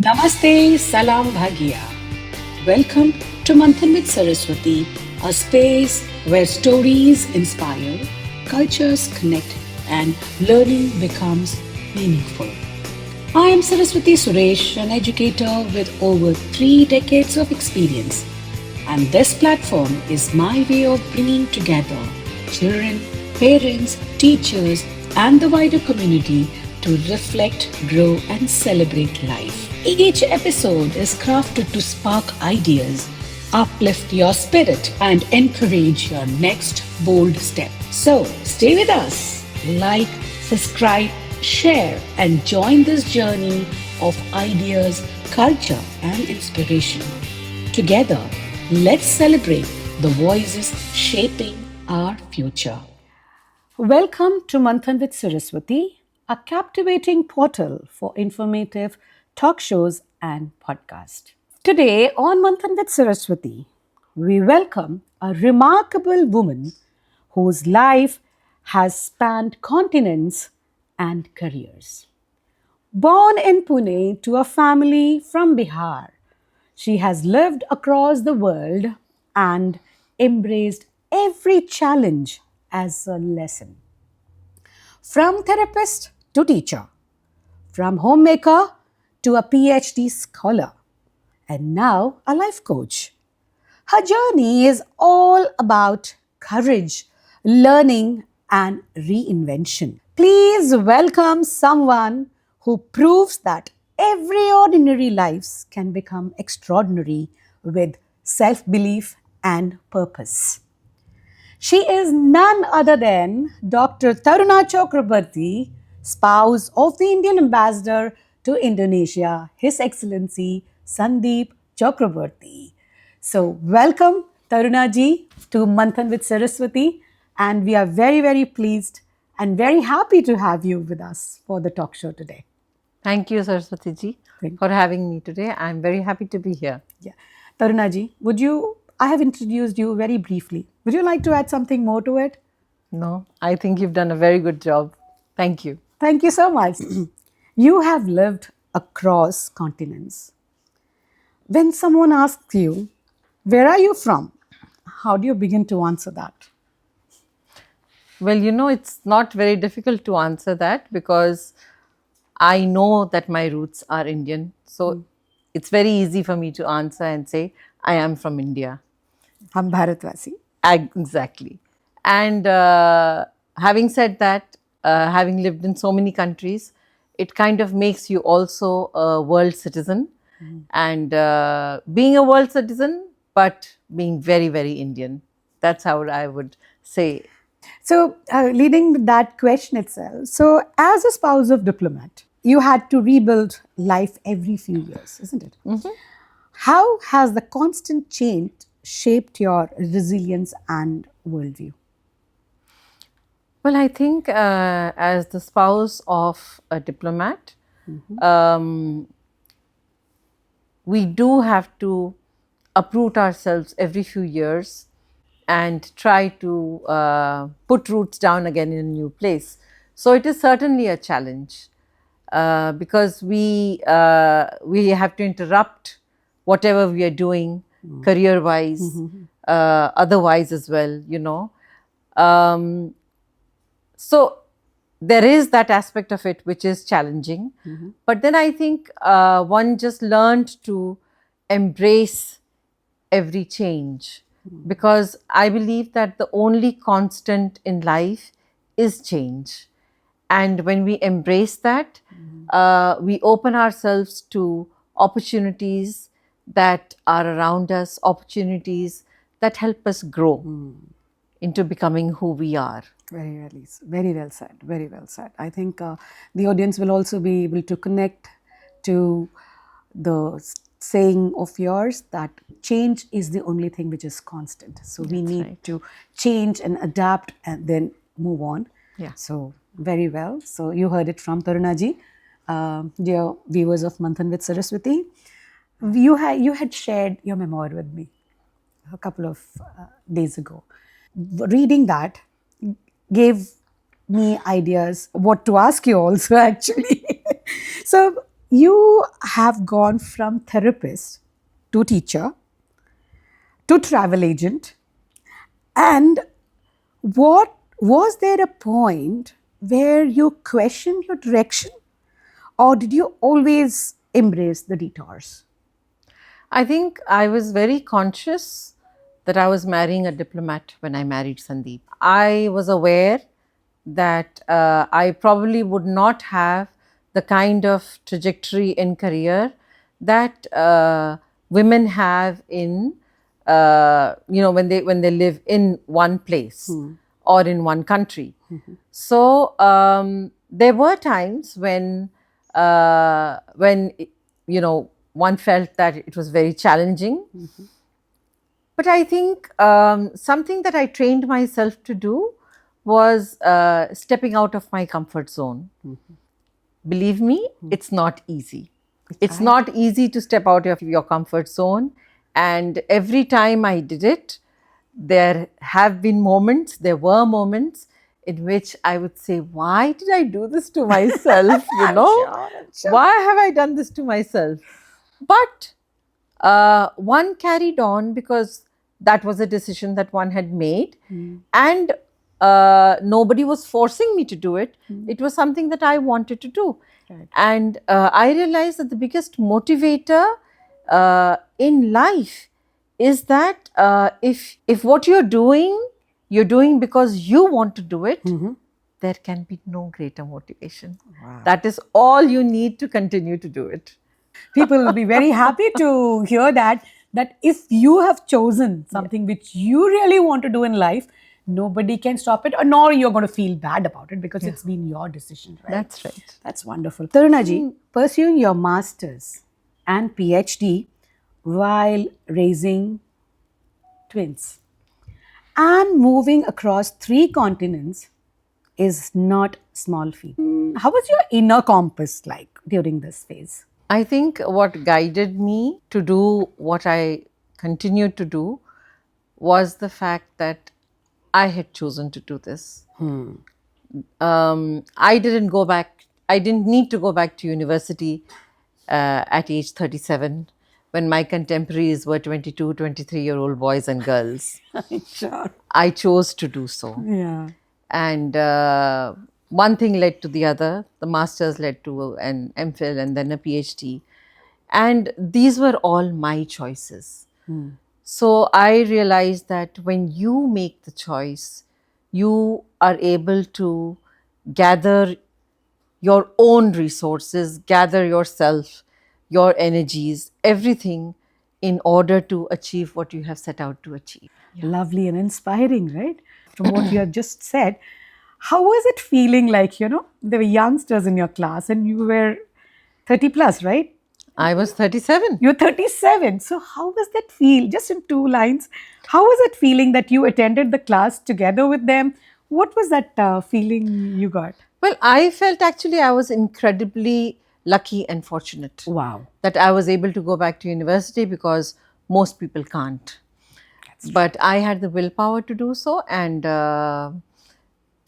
Namaste, Salam Bhagia. Welcome to Manthan with Saraswati, a space where stories inspire, cultures connect, and learning becomes meaningful. I am Saraswati Suresh, an educator with over 3 decades of experience, and this platform is my way of bringing together children, parents, teachers, and the wider community to reflect, grow, and celebrate life. Each episode is crafted to spark ideas, uplift your spirit, and encourage your next bold step. So, stay with us, like, subscribe, share, and join this journey of ideas, culture, and inspiration. Together, let's celebrate the voices shaping our future. Welcome to Manthan with Saraswati, a captivating portal for informative talk shows and podcasts. Today on Manthan with Saraswati, we welcome a remarkable woman whose life has spanned continents and careers. Born in Pune to a family from Bihar, she has lived across the world and embraced every challenge as a lesson. From therapist to teacher, from homemaker to a PhD scholar, and now a life coach. Her journey is all about courage, learning, and reinvention. Please welcome someone who proves that every ordinary lives can become extraordinary with self belief and purpose. She is none other than Dr. Taruna Chakravorty, spouse of the Indian ambassador to Indonesia, His Excellency Sandeep Chakrabarti. So, welcome Taruna ji to Manthan with Saraswati, and we are very, very pleased and very happy to have you with us for the talk show today. Thank you, Saraswati ji, for having me today. I'm very happy to be here. Yeah. Taruna ji, I have introduced you very briefly. Would you like to add something more to it? No, I think you've done a very good job. Thank you. Thank you so much. You have lived across continents. When someone asks you, where are you from? How do you begin to answer that? Well, it's not very difficult to answer that because I know that my roots are Indian. So it's very easy for me to answer and say, I am from India. Hum Bharatvasi. Exactly. And having said that, having lived in so many countries, it kind of makes you also a world citizen. And being a world citizen, but being very, very Indian. That's how I would say. So, leading with that question itself, so as a spouse of diplomat, you had to rebuild life every few years, isn't it? How has the constant change shaped your resilience and worldview? Well, I think as the spouse of a diplomat, um, we do have to uproot ourselves every few years and try to put roots down again in a new place. So it is certainly a challenge because we have to interrupt whatever we are doing career wise, otherwise as well. Um, so there is that aspect of it which is challenging, but then I think one just learned to embrace every change because I believe that the only constant in life is change. And when we embrace that, we open ourselves to opportunities that are around us, opportunities that help us grow into becoming who we are. Very well said. Very well said. I think the audience will also be able to connect to the saying of yours that change is the only thing which is constant. So we need to change and adapt and then move on. Yeah. So very well. So you heard it from Tarunaji. Dear viewers of Manthan with Saraswati, you had shared your memoir with me a couple of days ago. Reading that gave me ideas what to ask you also actually. So You have gone from therapist to teacher to travel agent. And what was there a point where you questioned your direction, or did you always embrace the detours? I think I was very conscious that I was marrying a diplomat when I married Sandeep. I was aware that I probably would not have the kind of trajectory in career that women have in when they live in one place or in one country. So there were times when one felt that it was very challenging. But I think something that I trained myself to do was stepping out of my comfort zone. Believe me, it's not easy. It's not easy to step out of your comfort zone. And every time I did it, there were moments in which I would say, why did I do this to myself? Why have I done this to myself? But one carried on because that was a decision that one had made, and nobody was forcing me to do it. It was something that I wanted to do. Right. And I realized that the biggest motivator in life is that if what you're doing because you want to do it, there can be no greater motivation. Wow. That is all you need to continue to do it. People will be very happy to hear that if you have chosen something which you really want to do in life, nobody can stop it, or nor you're going to feel bad about it because it's been your decision, right? That's right. That's wonderful. Taruna ji, pursuing your masters and PhD while raising twins and moving across 3 continents is not small feat. How was your inner compass like during this phase? I think what guided me to do what I continued to do was the fact that I had chosen to do this. I didn't go back, I didn't need to go back to university at age 37 when my contemporaries were 22, 23-year-old boys and girls. Sure. I chose to do so. Yeah. And one thing led to the other. The master's led to an MPhil and then a PhD. And these were all my choices. So I realized that when you make the choice, you are able to gather your own resources, gather yourself, your energies, everything in order to achieve what you have set out to achieve. Lovely and inspiring, right? From what you have just said, how was it feeling like, there were youngsters in your class and you were 30 plus, right? I was 37. You're 37. So how was that feel? Just in 2 lines, how was it feeling that you attended the class together with them? What was that feeling you got? Well, I felt actually I was incredibly lucky and fortunate. Wow. That I was able to go back to university because most people can't. But I had the willpower to do so, and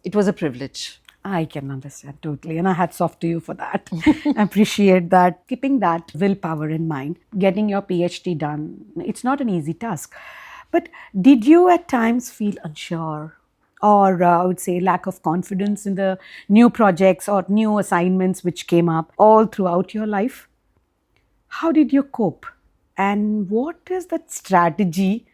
it was a privilege. I can understand totally, and I hats off to you for that. I appreciate that. Keeping that willpower in mind, getting your PhD done, it's not an easy task. But did you at times feel unsure, or I would say lack of confidence in the new projects or new assignments which came up all throughout your life? How did you cope? And what is that strategy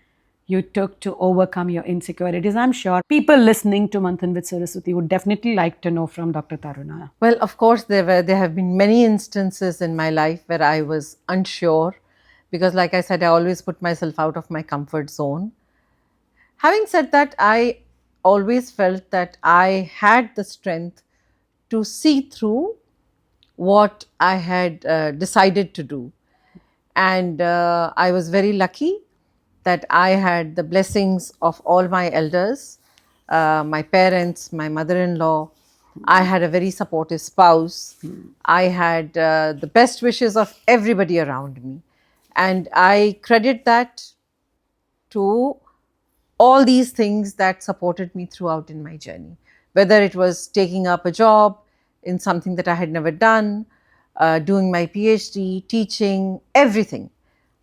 you took to overcome your insecurities? I'm sure people listening to Manthan with Saraswathi would definitely like to know from Dr. Taruna. Well, of course, there have been many instances in my life where I was unsure because, like I said, I always put myself out of my comfort zone. Having said that, I always felt that I had the strength to see through what I had decided to do. And I was very lucky that I had the blessings of all my elders, my parents, my mother-in-law. I had a very supportive spouse. I had the best wishes of everybody around me. And I credit that to all these things that supported me throughout in my journey, whether it was taking up a job in something that I had never done, doing my PhD, teaching, everything.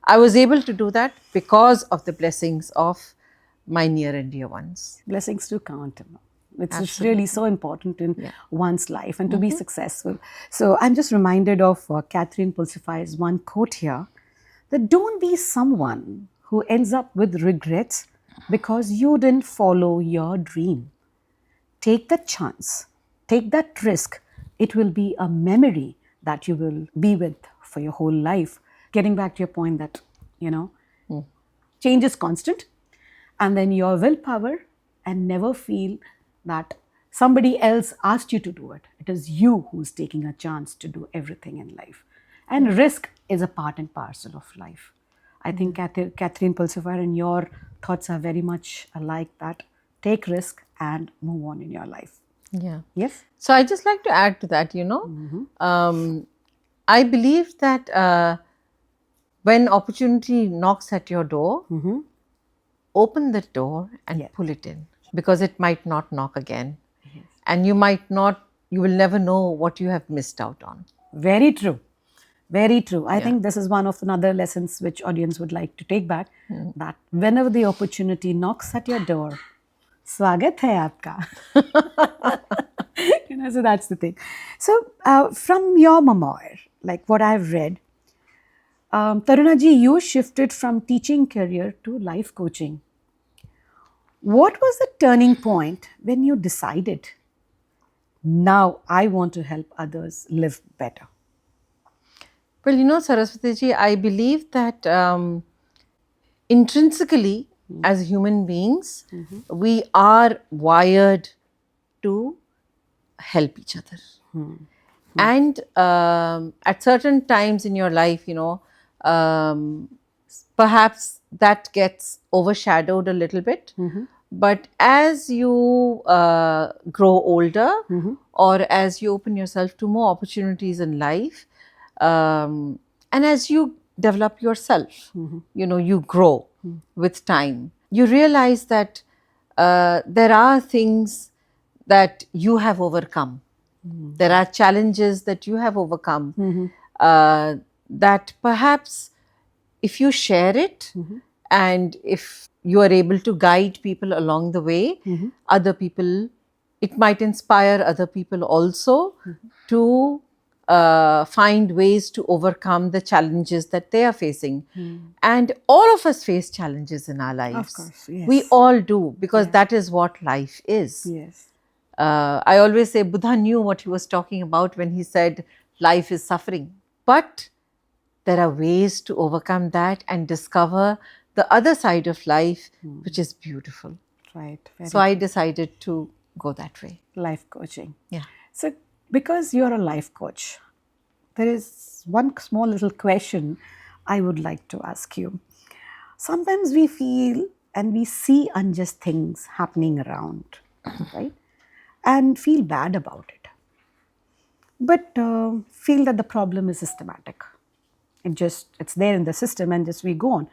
I was able to do that because of the blessings of my near and dear ones. Blessings do count. It's just Absolutely. really so important in Yeah. one's life and to be successful. So I'm just reminded of Catherine Pulsify's one quote here, that don't be someone who ends up with regrets because you didn't follow your dream. Take the chance, take that risk. It will be a memory that you will be with for your whole life. Getting back to your point that, change is constant, and then your willpower, and never feel that somebody else asked you to do it. It is you who's taking a chance to do everything in life. And risk is a part and parcel of life. I think Catherine Pulsifer and your thoughts are very much alike, that take risk and move on in your life. Yeah. Yes? So I just like to add to that, I believe that when opportunity knocks at your door, open the door and Yes. pull it in, because it might not knock again. And you will never know what you have missed out on. Very true. Very true. I Yeah. think this is one of another lessons which audience would like to take back, that whenever the opportunity knocks at your door, swagat hai aapka. So that's the thing. So from your memoir, like what I've read, Taruna ji, you shifted from teaching career to life coaching. What was the turning point when you decided, now I want to help others live better? Well, Saraswati ji, I believe that intrinsically, as human beings, we are wired to help each other. And at certain times in your life, perhaps that gets overshadowed a little bit. But as you grow older, or as you open yourself to more opportunities in life, and as you develop yourself, you grow with time. You realize that there are things that you have overcome. There are challenges that you have overcome, that perhaps if you share it, and if you are able to guide people along the way, other people, it might inspire other people also to find ways to overcome the challenges that they are facing. And all of us face challenges in our lives. Of course, yes. We all do, because that is what life is. Yes. I always say Buddha knew what he was talking about when he said life is suffering. But there are ways to overcome that and discover the other side of life, which is beautiful. Right. So I decided to go that way. Life coaching. Yeah. So, because you're a life coach, there is one small little question I would like to ask you. Sometimes we feel and we see unjust things happening around, right? And feel bad about it. But feel that the problem is systematic. It's there in the system, and just we go on.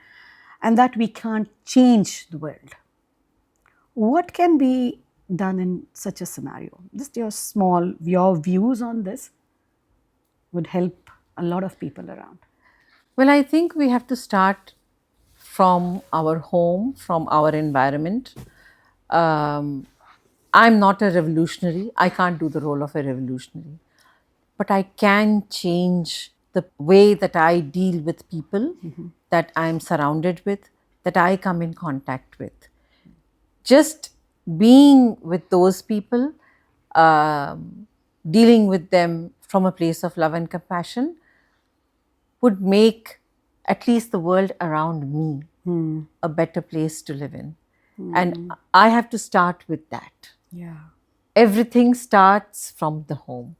And that we can't change the world. What can be done in such a scenario? Just your views on this would help a lot of people around. Well, I think we have to start from our home, from our environment. I'm not a revolutionary. I can't do the role of a revolutionary. But I can change the way that I deal with people that I'm surrounded with, that I come in contact with. Just being with those people, dealing with them from a place of love and compassion, would make at least the world around me a better place to live in. And I have to start with that. Yeah. Everything starts from the home.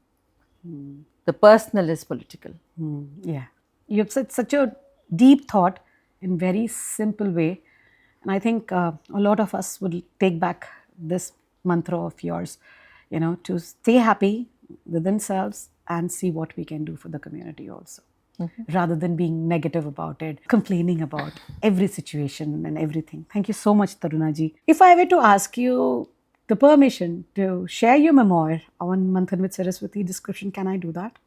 The personal is political. Yeah. You've said such a deep thought in very simple way. And I think a lot of us would take back this mantra of yours, to stay happy with themselves and see what we can do for the community also. Rather than being negative about it, complaining about every situation and everything. Thank you so much, Tarunaji. If I were to ask you the permission to share your memoir on Manthan with Saraswati description, can I do that?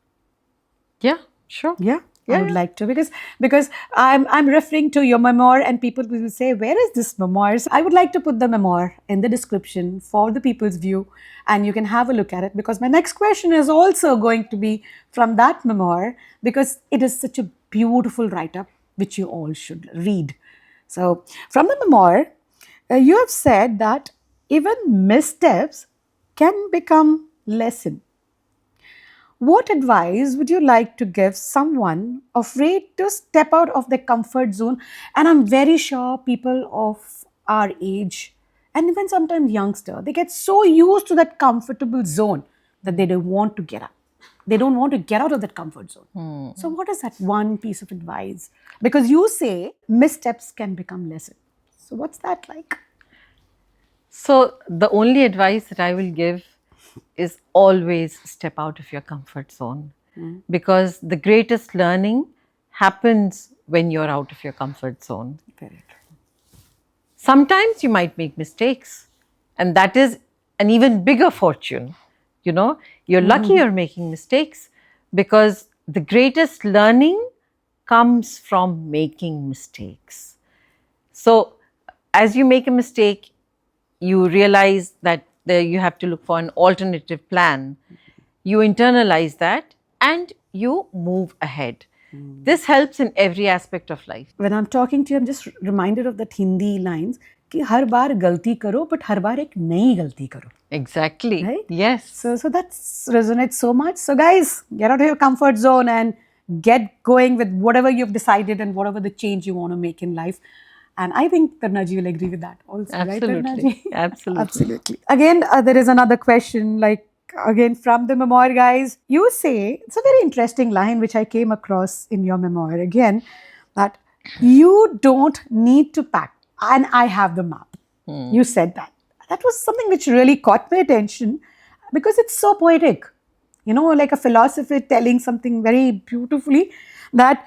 Yeah, sure. Yeah, I would Yeah. like to, because I'm referring to your memoir, and people will say, "Where is this memoir?" So I would like to put the memoir in the description for the people's view, and you can have a look at it. Because my next question is also going to be from that memoir, because it is such a beautiful write-up which you all should read. So from the memoir, you have said that even missteps can become lesson. What advice would you like to give someone afraid to step out of their comfort zone? And I'm very sure people of our age, and even sometimes youngster, they get so used to that comfortable zone that they don't want to get up. They don't want to get out of that comfort zone. So what is that one piece of advice? Because you say missteps can become lesson. So what's that like? So, the only advice that I will give is always step out of your comfort zone, because the greatest learning happens when you're out of your comfort zone. Very true. Sometimes you might make mistakes, and that is an even bigger fortune. You know, you're lucky you're making mistakes, because the greatest learning comes from making mistakes. So, as you make a mistake, you realize that you have to look for an alternative plan. You internalize that and you move ahead. This helps in every aspect of life. When I'm talking to you, I'm just reminded of that Hindi lines कि हर बार गलती करो, but हर बार एक नई गलती करो. Exactly. Right? Yes. So that resonates so much. So guys, get out of your comfort zone and get going with whatever you've decided and whatever the change you want to make in life. And I think Tarunaji will agree with that also, right, Absolutely. Tarunaji? Absolutely. Absolutely. Again, there is another question, like again from the memoir, guys. You say it's a very interesting line which I came across in your memoir again, that you don't need to pack, and I have the map. You said that. That was something which really caught my attention because it's so poetic. You know, like a philosopher telling something very beautifully, that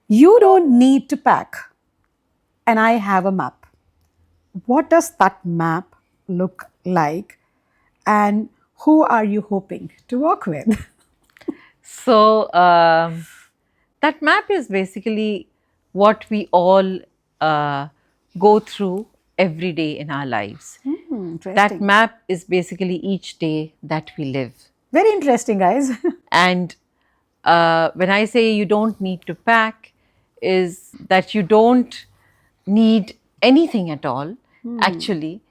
you don't need to pack, and I have a map. What does that map look like, and who are you hoping to work with? So, that map is basically what we all go through every day in our lives. That Interesting. map is basically each day that we live. Very interesting, guys. And when I say you don't need to pack, is that you don't need anything at all, actually.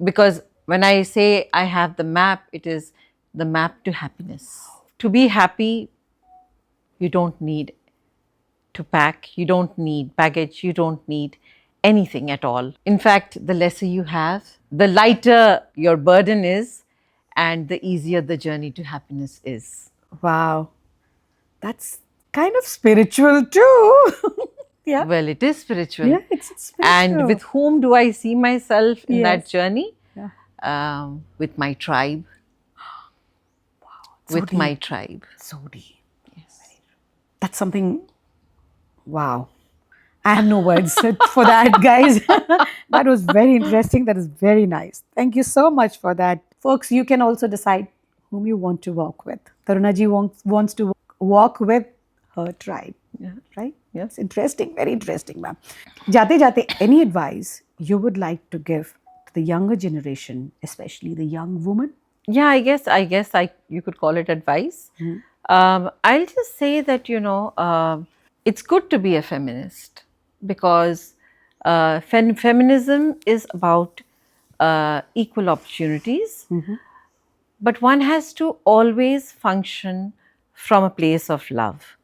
Because when I say I have the map, it is the map to happiness. To be happy, you don't need to pack, you don't need baggage, you don't need anything at all. In fact, the lesser you have, the lighter your burden is, and the easier the journey to happiness is. Wow. That's kind of spiritual too. Yeah. Well, it is spiritual. Yeah, it's spiritual. And with whom do I see myself in that Yes. journey? Yeah. With my tribe. So With deep. my tribe. So deep. Yes. That's something. Wow. I have no words for that, guys. That was very interesting. That is very nice. Thank you so much for that. Folks, you can also decide whom you want to walk with. Tarunaji wants to walk with her tribe. Yeah. Right? Yeah. It's interesting. Very interesting, ma'am. Jate jate, any advice you would like to give to the younger generation, especially the young woman? Yeah, I guess you could call it advice. I'll just say that, it's good to be a feminist, because feminism is about equal opportunities, but one has to always function from a place of love.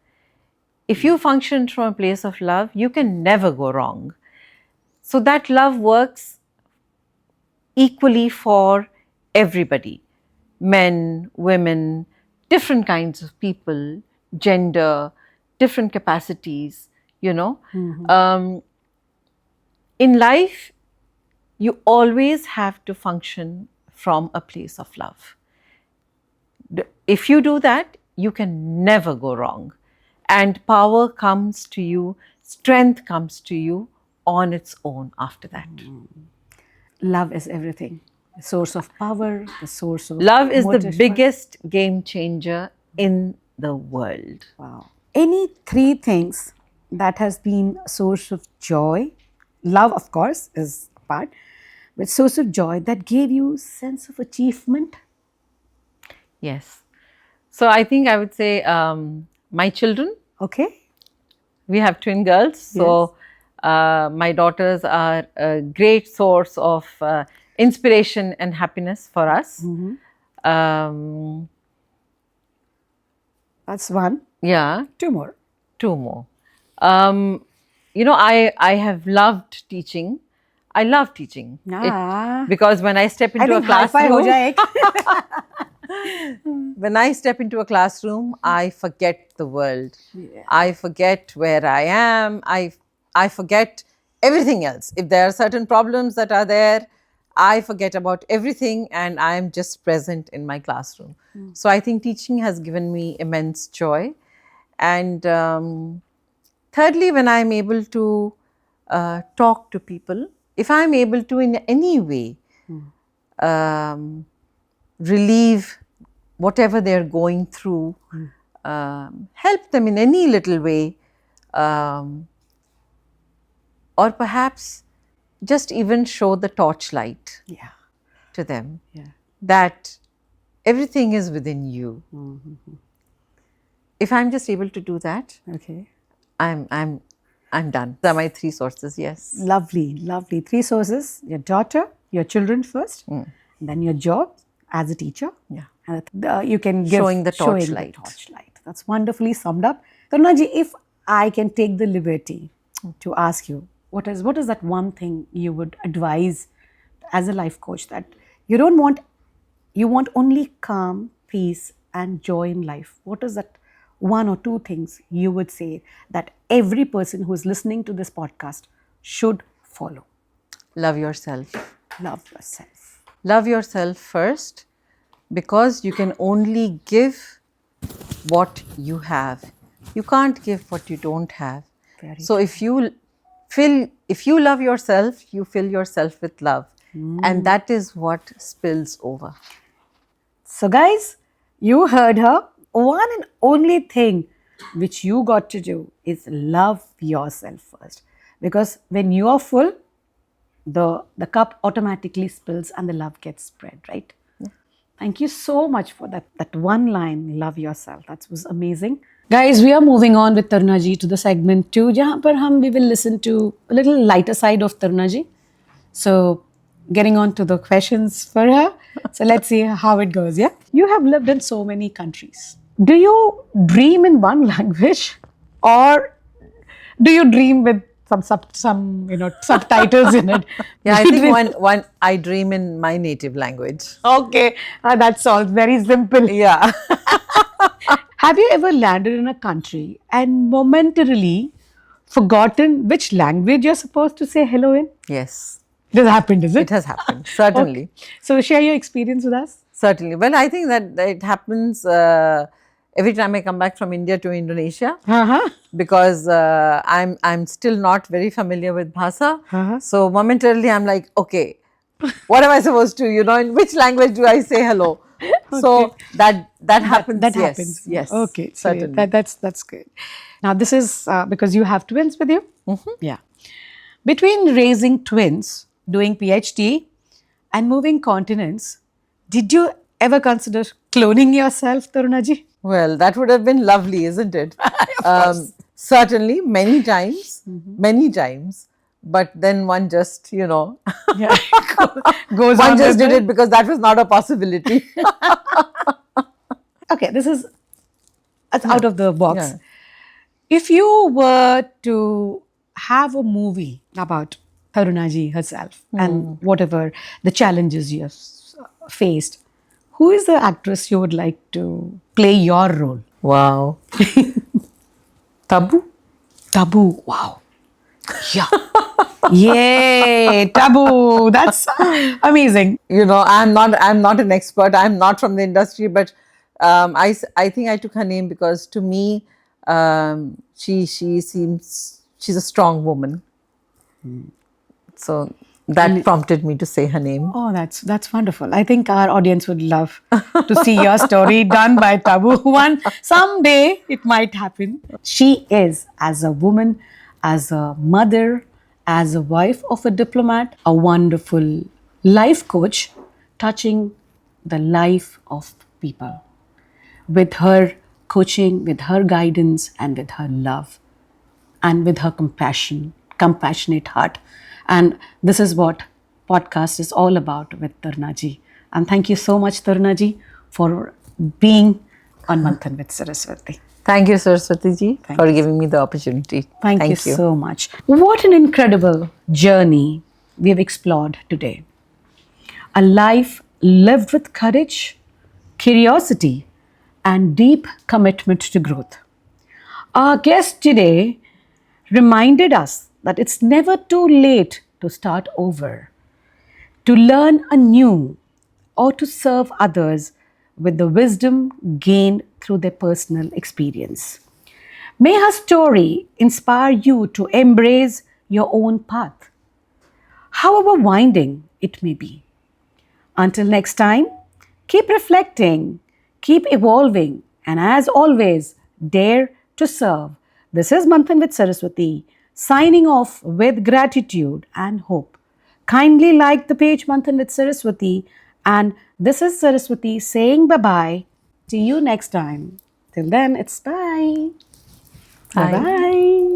If you function from a place of love, you can never go wrong. So that love works equally for everybody, men, women, different kinds of people, gender, different capacities, in life, you always have to function from a place of love. If you do that, you can never go wrong. And power comes to you, strength comes to you on its own after that. Love is everything. The source of power, the source of Love is the motivation. biggest game changer in the world. Wow. Any three things that has been a source of joy, love of course is a part, but source of joy that gave you sense of achievement? Yes. So I think I would say my children. Okay. We have twin girls, so my daughters are a great source of inspiration and happiness for us. Um, That's one. yeah, Two more. two more. I have loved teaching. I love teaching. Ah. Because when I step I into a think hi-fi ho classroom, jaye. when I step into a classroom, I forget the world. I forget where I am. I forget everything else. If there are certain problems that are there, I forget about everything and I am just present in my classroom. So I think teaching has given me immense joy. And thirdly, when I'm able to talk to people, if I'm able to in any way relieve whatever they're going through, help them in any little way, or perhaps just even show the torchlight Yeah. to them Yeah. that everything is within you. If I'm just able to do that, Okay. I'm done. Those are my three sources. Yes. Lovely, lovely. Three sources: your daughter, your children first, then your job as a teacher. Yeah. And you can give Showing the torchlight. torchlight. That's wonderfully summed up. Tarunaji, if I can take the liberty to ask you, what is that one thing you would advise as a life coach that you don't want, you want only calm, peace, and joy in life? What is that one or two things you would say that every person who is listening to this podcast should follow? Love yourself. Love yourself. Love yourself first, because you can only give what you have. You can't give what you don't have. Very So if you love yourself, you fill yourself with love, and that is what spills over. So, guys, you heard her. One and only thing which you got to do is love yourself first. Because when you are full, the cup automatically spills and the love gets spread, right? Thank you so much for that one line, love yourself. That was amazing. Guys, we are moving on with Taruna ji to the segment 2, jahan par we will listen to a little lighter side of Taruna ji. So, getting on to the questions for her. So, let's see how it goes, yeah? You have lived in so many countries. Do you dream in one language, or do you dream with some subtitles in it? Yeah, I think one I dream in my native language. Okay, that's all. Very simple. Yeah. Have you ever landed in a country and momentarily forgotten which language you're supposed to say hello in? Yes, It has happened, is it? it has happened. Certainly. Okay. So share your experience with us. Certainly. Well, I think that it happens every time I come back from India to Indonesia, because I'm still not very familiar with Bhasa. So momentarily I'm like, okay, what am I supposed to, in which language do I say hello? So that happens. That yes, happens. Yes. Okay. So Certainly. that's good. Now this is because you have twins with you. Yeah. Between raising twins, doing PhD, and moving continents, did you ever consider cloning yourself, Tarunaji? Well, that would have been lovely, isn't it? Certainly, many times, many times. But then one just, Yeah. goes one just did it because that was not a possibility. Okay, this is out of the box. Yeah. If you were to have a movie about Tarunaji herself and whatever the challenges you have faced, who is the actress you would like to play your role? Wow. Tabu? Tabu. Wow. Yeah. Yay, Tabu. That's amazing. I'm not an expert. I'm not from the industry, but I think I took her name because to me, she seems, she's a strong woman. So that prompted me to say her name. Oh, that's wonderful. I think our audience would love to see your story done by Tabu. Someday it might happen. She is, as a woman, as a mother, as a wife of a diplomat, a wonderful life coach, touching the life of people with her coaching, with her guidance, and with her love, and with her compassionate heart. And this is what podcast is all about with Taruna ji. And thank you so much, Taruna ji, for being on Manthan with Saraswati. Thank you, Saraswati ji, Thank for you. giving me the opportunity. Thank you so much. What an incredible journey we've explored today. A life lived with courage, curiosity, and deep commitment to growth. Our guest today reminded us that it's never too late to start over, to learn anew, or to serve others with the wisdom gained through their personal experience. May her story inspire you to embrace your own path, however winding it may be. Until next time, keep reflecting, keep evolving, and as always, dare to serve. This is Manthan with Saraswati, signing off with gratitude and hope. Kindly like the page Manthan with Saraswati, and this is Saraswati saying bye-bye. See you next time. Till then, it's bye. Bye. Bye-bye.